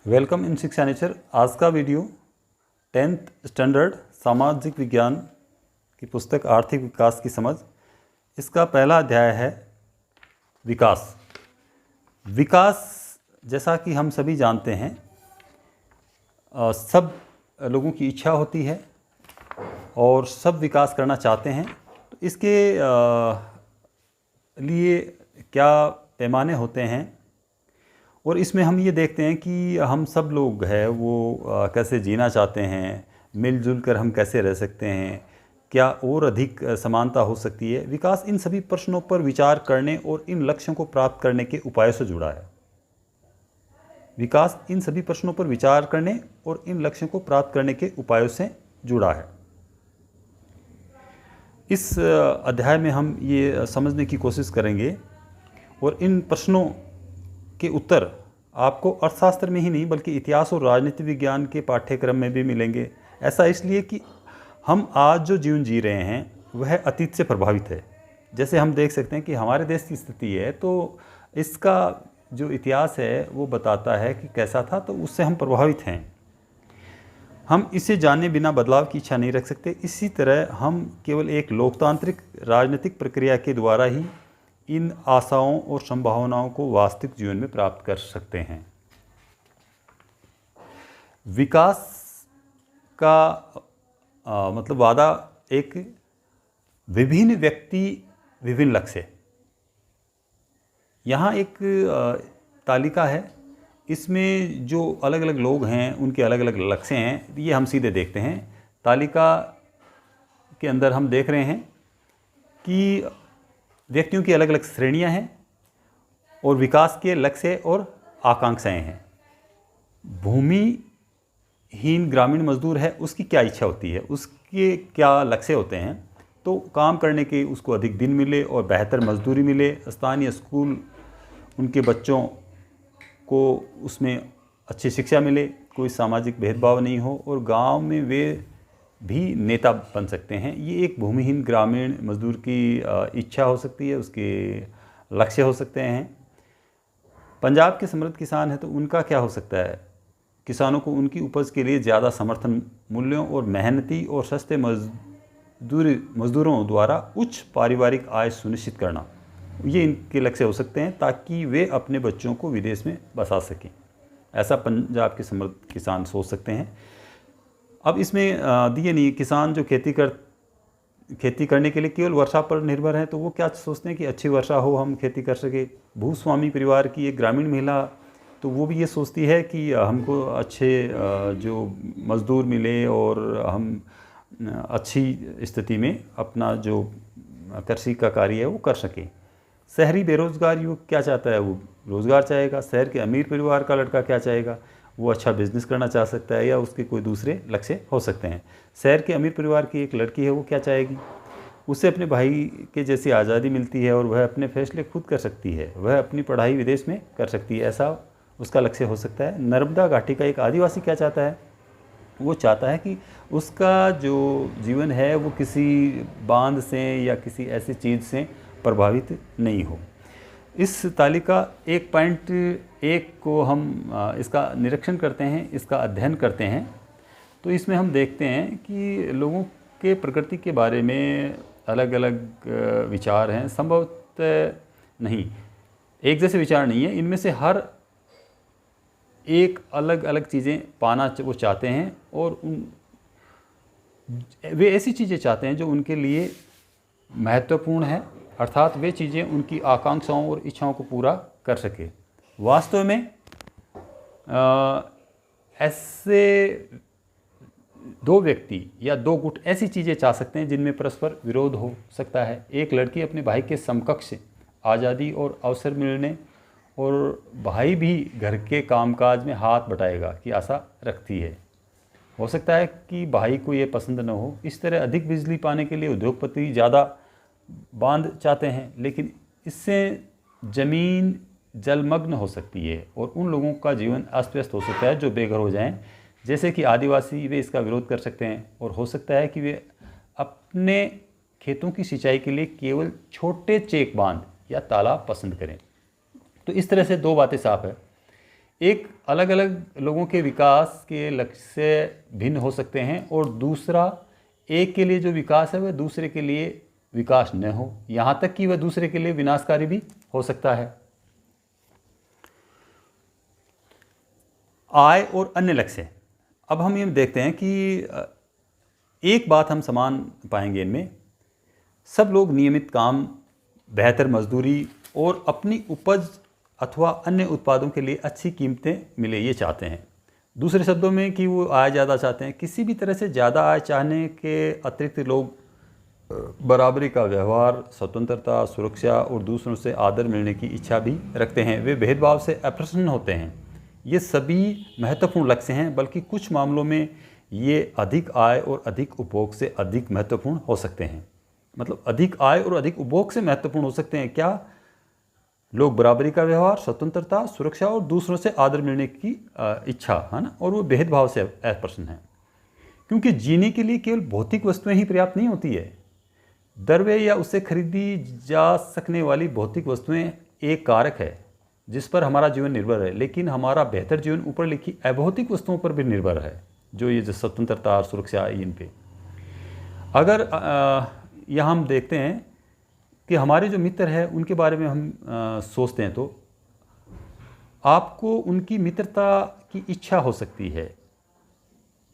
Welcome in शिक्षा nature. आज का वीडियो 10th स्टैंडर्ड सामाजिक विज्ञान की पुस्तक आर्थिक विकास की समझ, इसका पहला अध्याय है विकास। विकास जैसा कि हम सभी जानते हैं, सब लोगों की इच्छा होती है और सब विकास करना चाहते हैं। तो इसके लिए क्या पैमाने होते हैं और इसमें हम ये देखते हैं कि हम सब लोग हैं वो कैसे जीना चाहते हैं, मिलजुल कर हम कैसे रह सकते हैं, क्या और अधिक समानता हो सकती है। विकास इन सभी प्रश्नों पर विचार करने और इन लक्ष्यों को प्राप्त करने के उपायों से जुड़ा है। विकास इन सभी प्रश्नों पर विचार करने और इन लक्ष्यों को प्राप्त करने के उपायों से जुड़ा है। इस अध्याय में हम ये समझने की कोशिश करेंगे और इन प्रश्नों के उत्तर आपको अर्थशास्त्र में ही नहीं बल्कि इतिहास और राजनीति विज्ञान के पाठ्यक्रम में भी मिलेंगे। ऐसा इसलिए कि हम आज जो जीवन जी रहे हैं वह अतीत से प्रभावित है। जैसे हम देख सकते हैं कि हमारे देश की स्थिति है तो इसका जो इतिहास है वो बताता है कि कैसा था, तो उससे हम प्रभावित हैं। हम इसे जाने बिना बदलाव की इच्छा नहीं रख सकते। इसी तरह हम केवल एक लोकतांत्रिक राजनीतिक प्रक्रिया के द्वारा ही इन आशाओं और संभावनाओं को वास्तविक जीवन में प्राप्त कर सकते हैं। विकास का मतलब वादा एक विभिन्न व्यक्ति विभिन्न लक्ष्य। यहाँ एक तालिका है, इसमें जो अलग अलग लोग हैं उनके अलग अलग लक्ष्य हैं, ये हम सीधे देखते हैं। तालिका के अंदर हम देख रहे हैं कि व्यक्तियों की अलग अलग श्रेणियां हैं और विकास के लक्ष्य और आकांक्षाएं हैं। भूमिहीन ग्रामीण मजदूर है, उसकी क्या इच्छा होती है, उसके क्या लक्ष्य होते हैं। तो काम करने के उसको अधिक दिन मिले और बेहतर मजदूरी मिले, स्थानीय स्कूल उनके बच्चों को उसमें अच्छी शिक्षा मिले, कोई सामाजिक भेदभाव नहीं हो और गांव में वे भी नेता बन सकते हैं। ये एक भूमिहीन ग्रामीण मजदूर की इच्छा हो सकती है, उसके लक्ष्य हो सकते हैं। पंजाब के समृद्ध किसान हैं तो उनका क्या हो सकता है, किसानों को उनकी उपज के लिए ज़्यादा समर्थन मूल्यों और मेहनती और सस्ते मजदूरों द्वारा उच्च पारिवारिक आय सुनिश्चित करना, ये इनके लक्ष्य हो सकते हैं ताकि वे अपने बच्चों को विदेश में बसा सकें। ऐसा पंजाब के समृद्ध किसान सोच सकते हैं। अब इसमें दिए नहीं, किसान जो खेती करने के लिए केवल वर्षा पर निर्भर है तो वो क्या सोचते हैं कि अच्छी वर्षा हो, हम खेती कर सके। भूस्वामी परिवार की एक ग्रामीण महिला तो वो भी ये सोचती है कि हमको अच्छे जो मजदूर मिले और हम अच्छी स्थिति में अपना जो कृषि का कार्य है वो कर सकें। शहरी बेरोजगार युवक क्या चाहता है, वो रोज़गार चाहेगा। शहर के अमीर परिवार का लड़का क्या चाहेगा, वो अच्छा बिजनेस करना चाह सकता है या उसके कोई दूसरे लक्ष्य हो सकते हैं। शहर के अमीर परिवार की एक लड़की है, वो क्या चाहेगी, उसे अपने भाई के जैसी आज़ादी मिलती है और वह अपने फैसले खुद कर सकती है, वह अपनी पढ़ाई विदेश में कर सकती है, ऐसा उसका लक्ष्य हो सकता है। नर्मदा घाटी का एक आदिवासी क्या चाहता है, वो चाहता है कि उसका जो जीवन है वो किसी बांध से या किसी ऐसी चीज़ से प्रभावित नहीं हो। इस तालिका 1.1 को हम इसका निरीक्षण करते हैं, इसका अध्ययन करते हैं तो इसमें हम देखते हैं कि लोगों के प्रकृति के बारे में अलग अलग विचार हैं। संभवतः नहीं, एक जैसे विचार नहीं है, इनमें से हर एक अलग अलग चीज़ें पाना वो चाहते हैं और वे ऐसी चीज़ें चाहते हैं जो उनके लिए महत्वपूर्ण है, अर्थात वे चीज़ें उनकी आकांक्षाओं और इच्छाओं को पूरा कर सके। वास्तव में ऐसे दो व्यक्ति या दो गुट ऐसी चीज़ें चाह सकते हैं जिनमें परस्पर विरोध हो सकता है। एक लड़की अपने भाई के समकक्ष आज़ादी और अवसर मिलने और भाई भी घर के कामकाज में हाथ बटाएगा की आशा रखती है। हो सकता है कि भाई को ये पसंद न हो। इस तरह अधिक बिजली पाने के लिए उद्योगपति ज़्यादा बांध चाहते हैं, लेकिन इससे ज़मीन जलमग्न हो सकती है और उन लोगों का जीवन अस्त व्यस्त हो सकता है जो बेघर हो जाएं। जैसे कि आदिवासी, वे इसका विरोध कर सकते हैं और हो सकता है कि वे अपने खेतों की सिंचाई के लिए केवल छोटे चेक बांध या तालाब पसंद करें। तो इस तरह से दो बातें साफ है। एक अलग अलग लोगों के विकास के लक्ष्य भिन्न हो सकते हैं, और दूसरा, एक के लिए जो विकास है वह दूसरे के लिए विकास न हो, यहाँ तक कि वह दूसरे के लिए विनाशकारी भी हो सकता है। आय और अन्य लक्ष्य। अब हम ये देखते हैं कि एक बात हम समान पाएंगे इनमें, सब लोग नियमित काम, बेहतर मजदूरी और अपनी उपज अथवा अन्य उत्पादों के लिए अच्छी कीमतें मिले, ये चाहते हैं। दूसरे शब्दों में कि वो आय ज़्यादा चाहते हैं। किसी भी तरह से ज़्यादा आय चाहने के अतिरिक्त लोग बराबरी का व्यवहार, स्वतंत्रता, सुरक्षा और दूसरों से आदर मिलने की इच्छा भी रखते हैं। वे भेदभाव से अप्रसन्न होते हैं। ये सभी महत्वपूर्ण लक्ष्य हैं, बल्कि कुछ मामलों में ये अधिक आय और अधिक उपभोग से अधिक महत्वपूर्ण हो सकते हैं। मतलब अधिक आय और अधिक उपभोग से महत्वपूर्ण हो सकते हैं क्या? लोग बराबरी का व्यवहार, स्वतंत्रता, सुरक्षा और दूसरों से आदर मिलने की इच्छा, है ना, और वो भेदभाव से अप्रसन्न है। क्योंकि जीने के लिए केवल भौतिक वस्तुएं ही पर्याप्त नहीं होती है। द्रव्य या उससे खरीदी जा सकने वाली भौतिक वस्तुएं एक कारक है जिस पर हमारा जीवन निर्भर है, लेकिन हमारा बेहतर जीवन ऊपर लिखी अभौतिक वस्तुओं पर भी निर्भर है, जो ये जो स्वतंत्रता और सुरक्षा, इन पे। अगर यहाँ हम देखते हैं कि हमारे जो मित्र हैं उनके बारे में हम सोचते हैं, तो आपको उनकी मित्रता की इच्छा हो सकती है।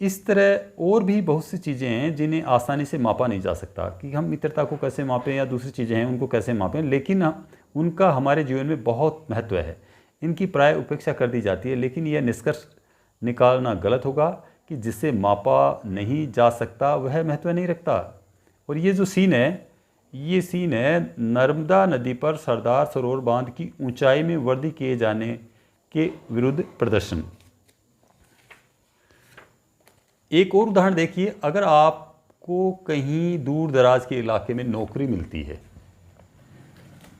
इस तरह और भी बहुत सी चीज़ें हैं जिन्हें आसानी से मापा नहीं जा सकता कि हम मित्रता को कैसे मापें, या दूसरी चीज़ें हैं उनको कैसे मापें, लेकिन उनका हमारे जीवन में बहुत महत्व है। इनकी प्राय उपेक्षा कर दी जाती है, लेकिन यह निष्कर्ष निकालना गलत होगा कि जिसे मापा नहीं जा सकता वह महत्व नहीं रखता। और ये जो सीन है, ये सीन है नर्मदा नदी पर सरदार सरोवर बांध की ऊंचाई में वृद्धि किए जाने के विरुद्ध प्रदर्शन। एक और उदाहरण देखिए, अगर आपको कहीं दूर दराज के इलाके में नौकरी मिलती है,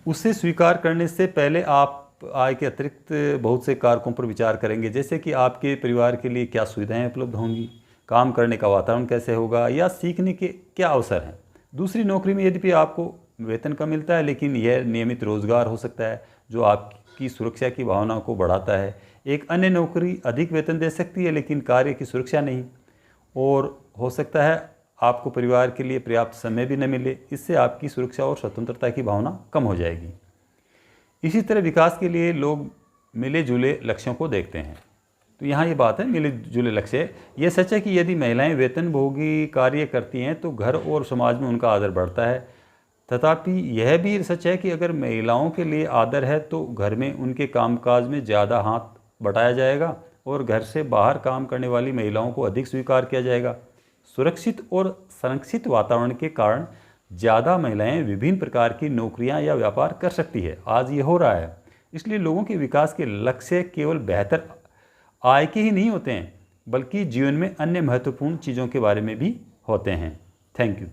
उसे स्वीकार करने से पहले आप आय के अतिरिक्त बहुत से कारकों पर विचार करेंगे, जैसे कि आपके परिवार के लिए क्या सुविधाएं उपलब्ध होंगी, काम करने का वातावरण कैसे होगा, या सीखने के क्या अवसर हैं। दूसरी नौकरी में यद्यपि आपको वेतन कम मिलता है, लेकिन यह नियमित रोजगार हो सकता है जो आपकी सुरक्षा की भावना को बढ़ाता है। एक अन्य नौकरी अधिक वेतन दे सकती है, लेकिन कार्य की सुरक्षा नहीं, और हो सकता है आपको परिवार के लिए पर्याप्त समय भी न मिले। इससे आपकी सुरक्षा और स्वतंत्रता की भावना कम हो जाएगी। इसी तरह विकास के लिए लोग मिले जुले लक्ष्यों को देखते हैं। तो यहाँ ये बात है, मिले जुले लक्ष्य। ये सच है कि यदि महिलाएं वेतनभोगी कार्य करती हैं तो घर और समाज में उनका आदर बढ़ता है। तथापि यह भी सच है कि अगर महिलाओं के लिए आदर है तो घर में उनके कामकाज में ज़्यादा हाथ बटाया जाएगा और घर से बाहर काम करने वाली महिलाओं को अधिक स्वीकार किया जाएगा। सुरक्षित और संरक्षित वातावरण के कारण ज़्यादा महिलाएं विभिन्न प्रकार की नौकरियां या व्यापार कर सकती है। आज ये हो रहा है। इसलिए लोगों के विकास के लक्ष्य केवल बेहतर आय के ही नहीं होते हैं, बल्कि जीवन में अन्य महत्वपूर्ण चीज़ों के बारे में भी होते हैं। Thank you.